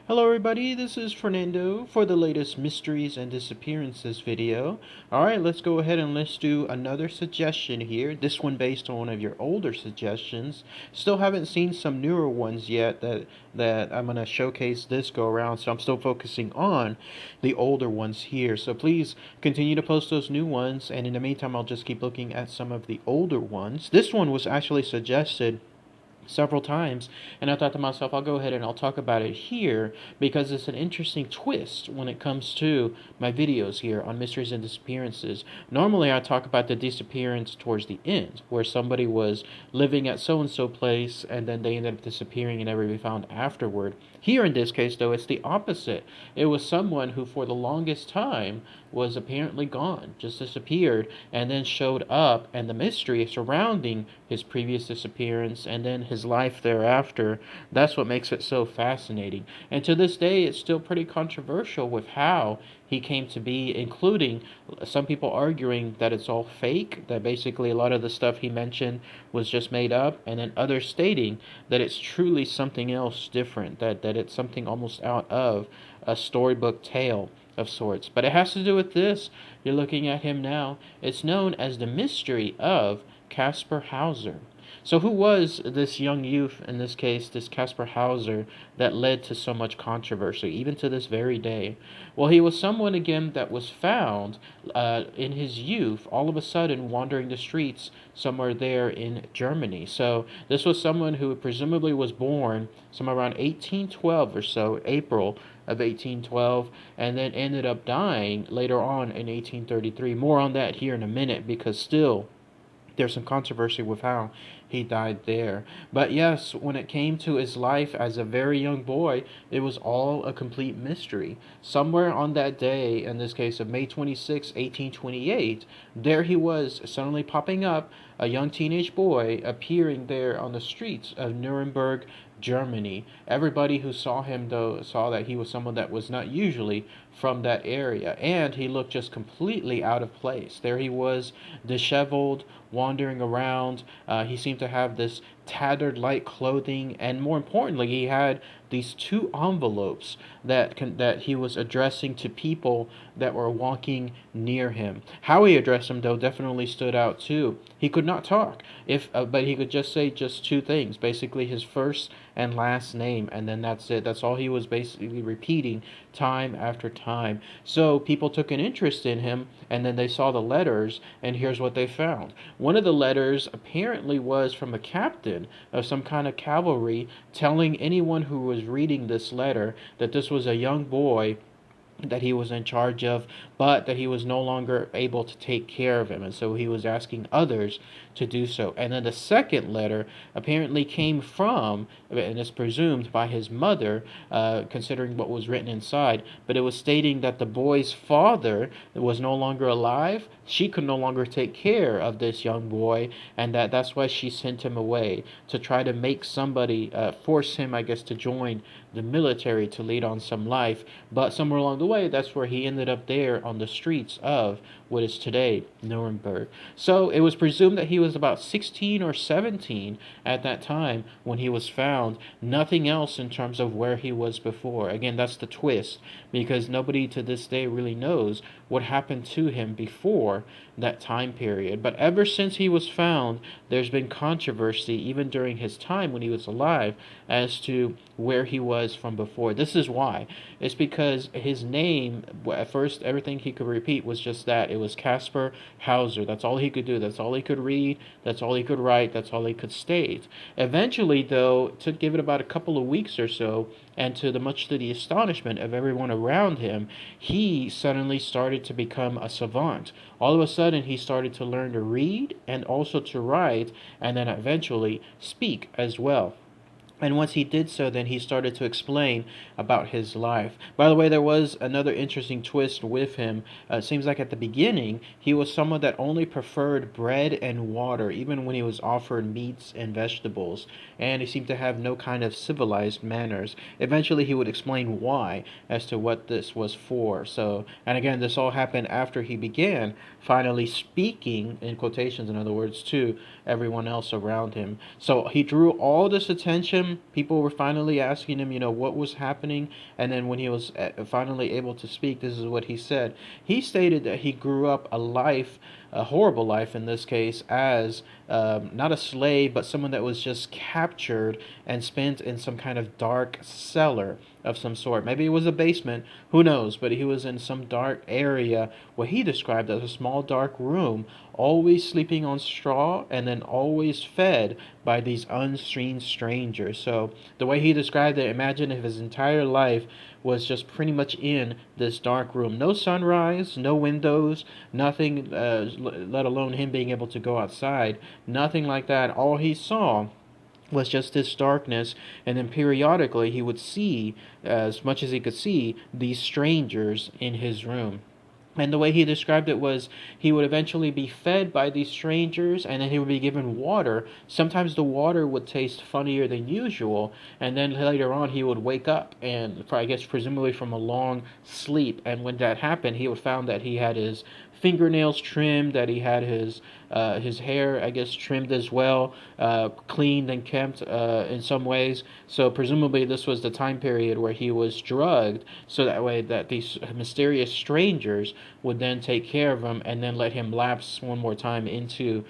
Hello everybody, this is Fernando for the latest Mysteries and Disappearances video. Alright, let's go ahead and let's do another suggestion here. This one based on one of your older suggestions. Still haven't seen some newer ones yet that I'm going to showcase this go around, so I'm still focusing on the older ones here. So please continue to post those new ones, and in the meantime I'll just keep looking at some of the older ones. This one was actually suggested several times, and I thought to myself, I'll go ahead and I'll talk about it here because it's an interesting twist when it comes to my videos here on Mysteries and Disappearances. Normally I talk about the disappearance towards the end, where somebody was living at so-and-so place and then they ended up disappearing and never be found afterward. Here in this case though, it's the opposite. It was someone who for the longest time was apparently gone, just disappeared, and then showed up, and the mystery surrounding his previous disappearance and then his life thereafter, that's what makes it so fascinating. And to this day, it's still pretty controversial with how he came to be, including some people arguing that it's all fake, that basically a lot of the stuff he mentioned was just made up, and then others stating that it's truly something else different, that it's something almost out of a storybook tale of sorts. But it has to do with this. You're looking at him now. It's known as the Mystery of Kaspar Hauser. So who was this young youth, in this case, this Kaspar Hauser, that led to so much controversy, even to this very day? Well, he was someone, again, that was found in his youth, all of a sudden wandering the streets somewhere there in Germany. So this was someone who presumably was born somewhere around 1812 or so, April of 1812, and then ended up dying later on in 1833. More on that here in a minute, because still there's some controversy with how he died there. But yes, when it came to his life as a very young boy, it was all a complete mystery. Somewhere on that day, in this case of May 26, 1828, there he was suddenly popping up, a young teenage boy appearing there on the streets of Nuremberg, Germany. Everybody who saw him, though, saw that he was someone that was not usually from that area, and he looked just completely out of place. There he was, disheveled, wandering around. He seemed to have this tattered light clothing, and more importantly, he had these two envelopes that he was addressing to people that were walking near him. How he addressed them, though, definitely stood out too. He could not talk, but he could just say just two things, basically his first and last name, and then that's it. That's all he was basically repeating time after time. So people took an interest in him, and then they saw the letters, and here's what they found. One of the letters apparently was from a captain of some kind of cavalry telling anyone who was reading this letter that this was a young boy that he was in charge of, but that he was no longer able to take care of him, and so he was asking others to do so. And then the second letter apparently came from, and is presumed by his mother, considering what was written inside, but it was stating that the boy's father was no longer alive. She could no longer take care of this young boy, and that's why she sent him away to try to make somebody, force him, I guess, to join the military to lead on some life. But somewhere along the way, that's where he ended up there on the streets of what is today Nuremberg. So it was presumed that he was about 16 or 17 at that time when he was found. Nothing else in terms of where he was before. Again, that's the twist, because nobody to this day really knows what happened to him before that time period. But ever since he was found, there's been controversy, even during his time when he was alive, as to where he was from before. This is why. It's because his name, at first, everything he could repeat was just that. It was Kaspar Hauser. That's all he could do. That's all he could read. That's all he could write. That's all he could state. Eventually, though, to give it about a couple of weeks or so, and much to the astonishment of everyone around him, he suddenly started to become a savant. All of a sudden, he started to learn to read and also to write, and then eventually speak as well. And once he did so, then he started to explain about his life. By the way, there was another interesting twist with him. It seems like at the beginning, he was someone that only preferred bread and water, even when he was offered meats and vegetables. And he seemed to have no kind of civilized manners. Eventually, he would explain why, as to what this was for. So, and again, this all happened after he began finally speaking, in quotations, in other words, to everyone else around him. So he drew all this attention him. People were finally asking him, what was happening. And then when he was finally able to speak, this is what he said. He stated that he grew up a horrible life in this case, as not a slave, but someone that was just captured and spent in some kind of dark cellar of some sort. Maybe it was a basement, who knows, but he was in some dark area, what he described as a small dark room, always sleeping on straw and then always fed by these unseen strangers. So the way he described it, imagine if his entire life was just pretty much in this dark room. No sunrise, no windows, nothing, let alone him being able to go outside. Nothing like that. All he saw was just this darkness, and then periodically he would see, as much as he could see, these strangers in his room. And the way he described it was he would eventually be fed by these strangers, and then he would be given water. Sometimes the water would taste funnier than usual, and then later on he would wake up, and I guess presumably from a long sleep. And when that happened, he would found that he had his fingernails trimmed, that he had his hair, I guess, trimmed as well, cleaned and kept in some ways. So presumably this was the time period where he was drugged, so that way that these mysterious strangers would then take care of him and then let him lapse one more time into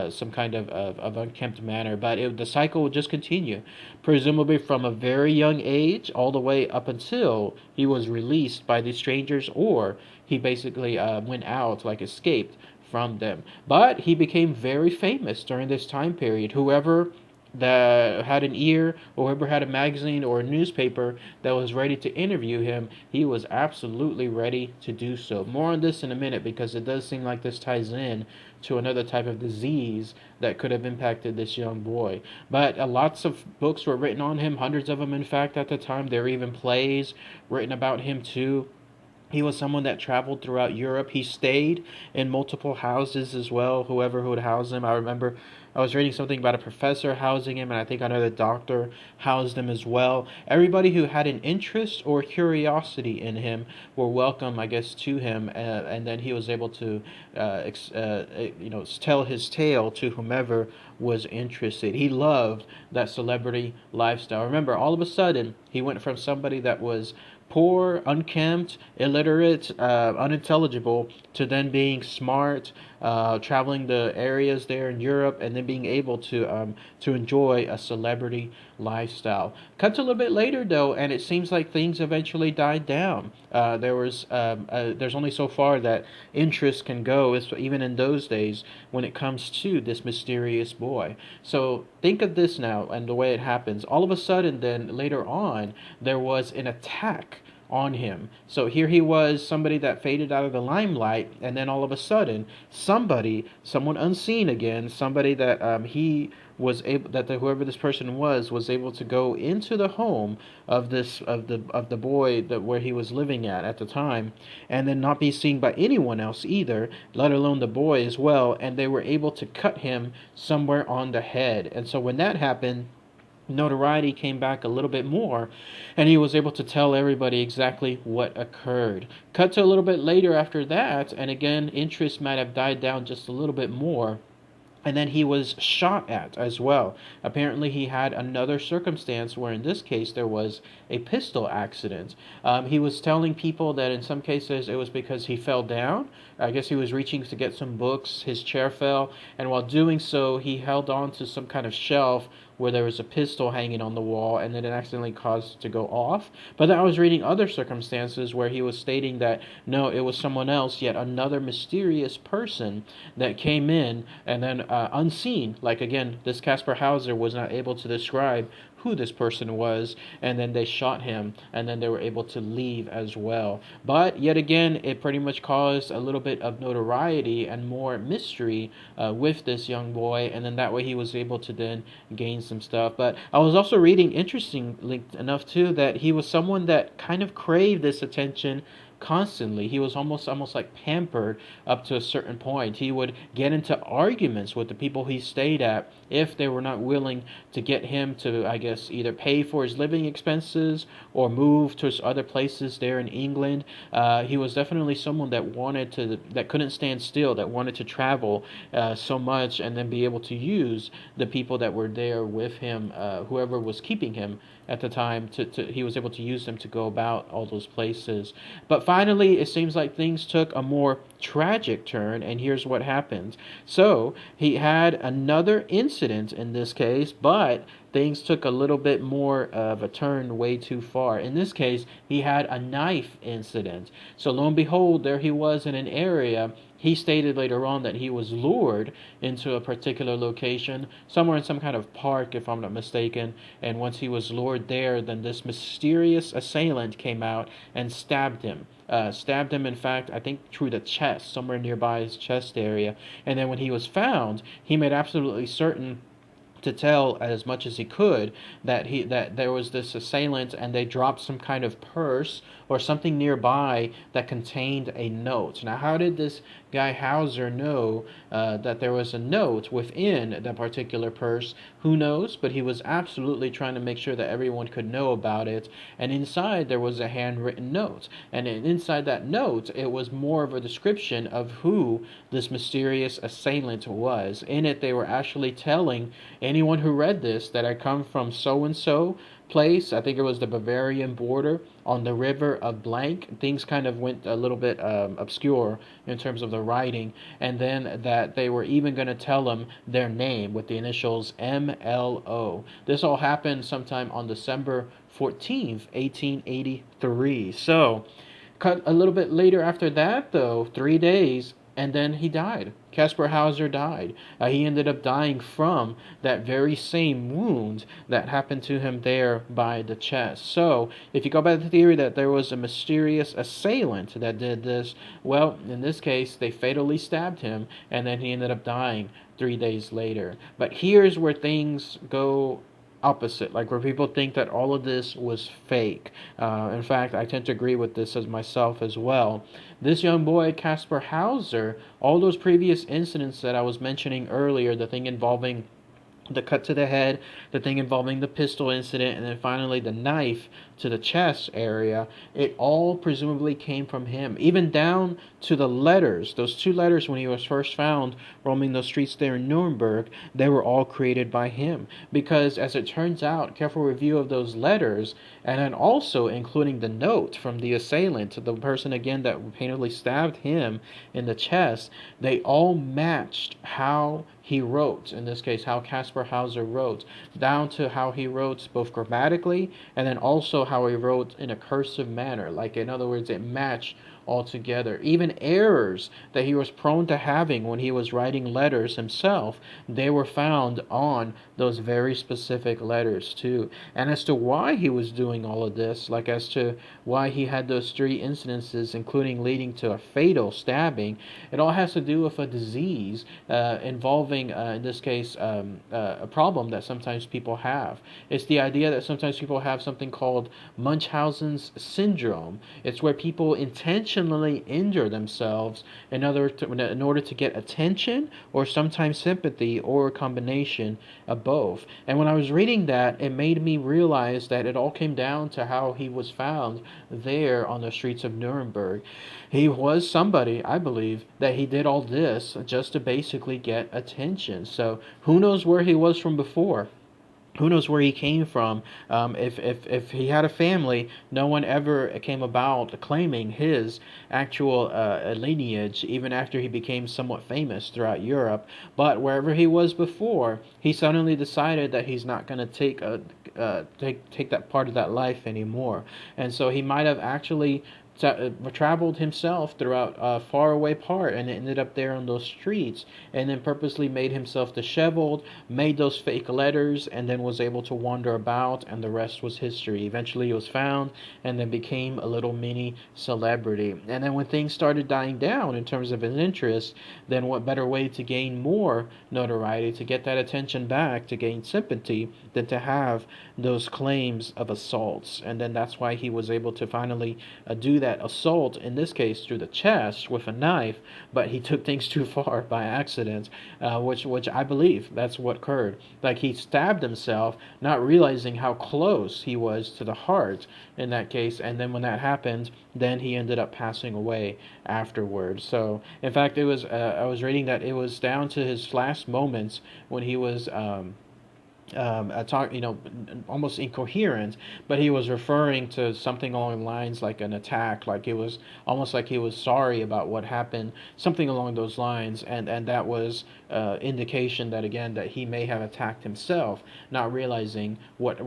some kind of unkempt manner. But the cycle would just continue, presumably from a very young age all the way up until he was released by these strangers, or he basically went out, like escaped from them. But he became very famous during this time period. Whoever that had an ear, or whoever had a magazine or a newspaper that was ready to interview him, he was absolutely ready to do so. More on this in a minute, because it does seem like this ties in to another type of disease that could have impacted this young boy. But lots of books were written on him, hundreds of them in fact at the time. There were even plays written about him too. He was someone that traveled throughout Europe. He stayed in multiple houses as well, whoever who would house him. I remember I was reading something about a professor housing him, and I think another doctor housed him as well. Everybody who had an interest or curiosity in him were welcome, I guess, to him, and then he was able to, tell his tale to whomever was interested. He loved that celebrity lifestyle. Remember, all of a sudden, he went from somebody that was poor, unkempt, illiterate, unintelligible, to then being smart, traveling the areas there in Europe, and then being able to enjoy a celebrity lifestyle. Cut to a little bit later though, and it seems like things eventually died down. There's only so far that interest can go, even in those days, when it comes to this mysterious boy. So think of this now and the way it happens. All of a sudden, then later on, there was an attack on him. So here he was, somebody that faded out of the limelight, and then all of a sudden, someone unseen again, somebody that he was able, whoever this person was able to go into the home of the boy that where he was living at the time, and then not be seen by anyone else either, let alone the boy as well, and they were able to cut him somewhere on the head. And so when that happened, notoriety came back a little bit more, and he was able to tell everybody exactly what occurred. Cut to a little bit later after that, and again, interest might have died down just a little bit more. And then he was shot at as well. Apparently, he had another circumstance where, in this case, there was a pistol accident. He was telling people that in some cases it was because he fell down. I guess he was reaching to get some books. His chair fell, and while doing so, he held on to some kind of shelf where there was a pistol hanging on the wall, and then it accidentally caused it to go off. But then I was reading other circumstances where he was stating that no, it was someone else, yet another mysterious person that came in, and then unseen, like again, this Kaspar Hauser was not able to describe who this person was, and then they shot him, and then they were able to leave as well. But yet again, it pretty much caused a little bit of notoriety and more mystery with this young boy, and then that way he was able to then gain some stuff. But I was also reading, interestingly enough too, that he was someone that kind of craved this attention constantly. He was almost like pampered up to a certain point. He would get into arguments with the people he stayed at if they were not willing to get him to, I guess, either pay for his living expenses or move to other places there in England. He was definitely someone that couldn't stand still, that wanted to travel so much and then be able to use the people that were there with him, whoever was keeping him at the time. He was able to use them to go about all those places. But finally, it seems like things took a more tragic turn, and here's what happened. So he had another incident in this case, but things took a little bit more of a turn way too far. In this case, he had a knife incident. So lo and behold, there he was in an area. He stated later on that he was lured into a particular location, somewhere in some kind of park, if I'm not mistaken. And once he was lured there, then this mysterious assailant came out and stabbed him. Stabbed him, in fact, I think through the chest, somewhere nearby his chest area. And then when he was found, he made absolutely certain to tell as much as he could that there was this assailant, and they dropped some kind of purse or something nearby that contained a note. Now, how did this guy Hauser know that there was a note within that particular purse? Who knows? But he was absolutely trying to make sure that everyone could know about it. And inside there was a handwritten note. And inside that note, it was more of a description of who this mysterious assailant was. In it, they were actually telling anyone who read this that I come from so and so place. I think it was the Bavarian border on the river of blank. Things kind of went a little bit obscure in terms of the writing. And then that they were even going to tell them their name with the initials MLO. This all happened sometime on December 14th, 1883. So, cut a little bit later after that, though, 3 days, and then he died. Kaspar Hauser died. He ended up dying from that very same wound that happened to him there by the chest. So, if you go by the theory that there was a mysterious assailant that did this, well, in this case, they fatally stabbed him, and then he ended up dying 3 days later. But here's where things go opposite, like where people think that all of this was fake. In fact, I tend to agree with this as myself as well. This young boy, Kaspar Hauser, all those previous incidents that I was mentioning earlier, the thing involving the cut to the head, the thing involving the pistol incident, and then finally the knife to the chest area, it all presumably came from him. Even down to the letters, those 2 letters when he was first found roaming those streets there in Nuremberg, they were all created by him. Because as it turns out, careful review of those letters, and then also including the note from the assailant, the person again that painfully stabbed him in the chest, they all matched how he wrote, in this case, how Kaspar Hauser wrote, down to how he wrote both grammatically and then also how he wrote in a cursive manner. Like, in other words, it matched altogether. Even errors that he was prone to having when he was writing letters himself, they were found on those very specific letters too. And as to why he was doing all of this, like as to why he had those 3 incidences, including leading to a fatal stabbing, it all has to do with a disease involving, in this case, a problem that sometimes people have. It's the idea that sometimes people have something called Munchausen's syndrome. It's where people intentionally injure themselves in order to get attention or sometimes sympathy, or a combination of both. And when I was reading that, it made me realize that it all came down to how he was found there on the streets of Nuremberg. He was somebody, I believe, that he did all this just to basically get attention. So who knows where he was from before? Who knows where he came from? If he had a family, no one ever came about claiming his actual lineage, even after he became somewhat famous throughout Europe. But wherever he was before, he suddenly decided that he's not going to take that part of that life anymore, and so he might have actually traveled himself throughout a faraway part and ended up there on those streets, and then purposely made himself disheveled, made those fake letters, and then was able to wander about, and the rest was history. Eventually he was found and then became a little mini celebrity. And then when things started dying down in terms of his interest, then what better way to gain more notoriety, to get that attention back, to gain sympathy, than to have those claims of assaults. And then that's why he was able to finally do that assault, in this case through the chest with a knife, but he took things too far by accident, which I believe that's what occurred. Like he stabbed himself, not realizing how close he was to the heart in that case, and then when that happened, then he ended up passing away afterwards. So, in fact, it was I was reading that it was down to his last moments when he was almost incoherent, but he was referring to something along the lines like an attack, like it was almost like he was sorry about what happened, something along those lines, and that was indication that again that he may have attacked himself, not realizing what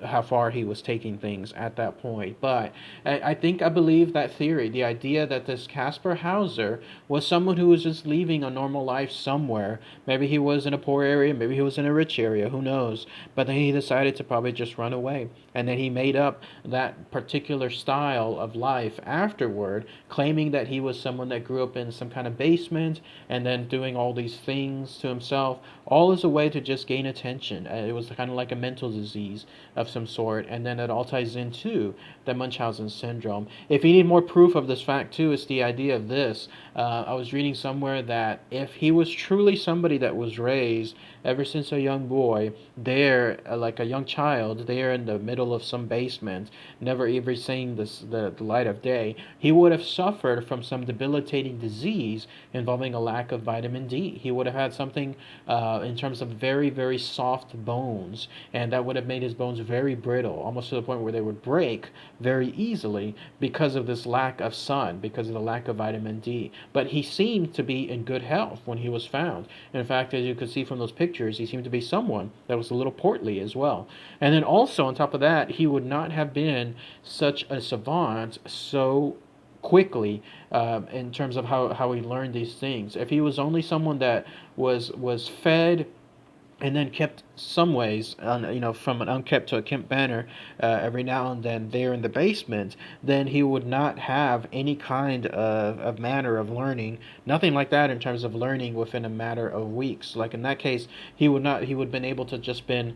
how far he was taking things at that point. But I believe that theory, the idea that this Kaspar Hauser was someone who was just leaving a normal life somewhere. Maybe he was in a poor area, maybe he was in a rich area, who knows? But then he decided to probably just run away. And then he made up that particular style of life afterward, claiming that he was someone that grew up in some kind of basement and then doing all these things to himself, all as a way to just gain attention. It was kind of like a mental disease of some sort, and then it all ties into the Munchausen syndrome. If you need more proof of this fact too, it's the idea of this. I was reading somewhere that if he was truly somebody that was raised ever since a young boy, there, like a young child, there in the middle of some basement, never ever seeing the light of day, he would have suffered from some debilitating disease involving a lack of vitamin D. He would have had something in terms of very, very soft bones, and that would have made his bones very brittle, almost to the point where they would break very easily because of this lack of sun, because of the lack of vitamin D. But he seemed to be in good health when he was found. In fact, as you could see from those pictures, he seemed to be someone that was a little portly as well. And then also, on top of that, he would not have been such a savant so quickly in terms of how he learned these things. If he was only someone that was fed and then kept some ways from an unkept to a kept banner every now and then there in the basement, then he would not have any kind of manner of learning, nothing like that in terms of learning within a matter of weeks. Like in that case, he would have been able to just been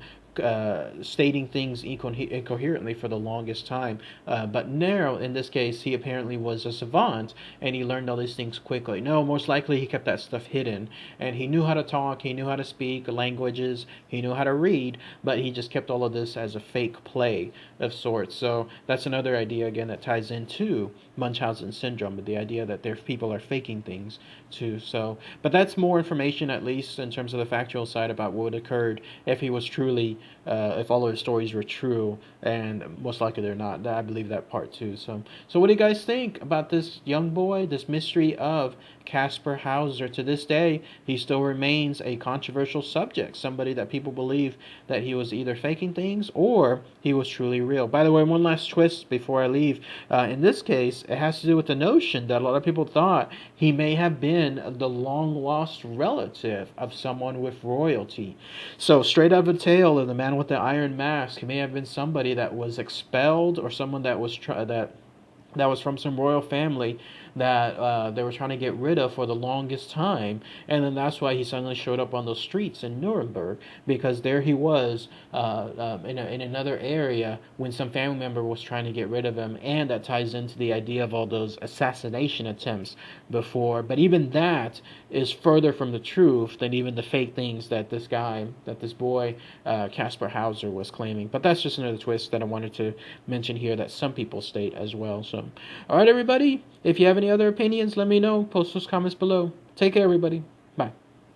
stating things incoherently for the longest time. But now, in this case, he apparently was a savant and he learned all these things quickly. No, most likely he kept that stuff hidden and he knew how to talk, he knew how to speak languages, he knew how to read, but he just kept all of this as a fake play of sorts. So that's another idea again that ties into Munchausen syndrome, but the idea that people are faking things too. So, but that's more information, at least in terms of the factual side, about what occurred if he was truly if all of his stories were true, and most likely they're not. I believe that part too. So what do you guys think about this young boy, this mystery of Kaspar Hauser? To this day, he still remains a controversial subject, somebody that people believe that he was either faking things or he was truly real. By the way, one last twist before I leave. In this case, it has to do with the notion that a lot of people thought he may have been the long-lost relative of someone with royalty. So straight out of the tale of the man with the iron mask, he may have been somebody that was expelled or someone that was that was from some royal family that they were trying to get rid of for the longest time, and then that's why he suddenly showed up on those streets in Nuremberg, because there he was in another area when some family member was trying to get rid of him, and that ties into the idea of all those assassination attempts before. But even that is further from the truth than even the fake things that this boy, Kaspar Hauser, was claiming. But that's just another twist that I wanted to mention here that some people state as well. So, all right, everybody, if you have any other opinions, let me know. Post those comments below. Take care, everybody.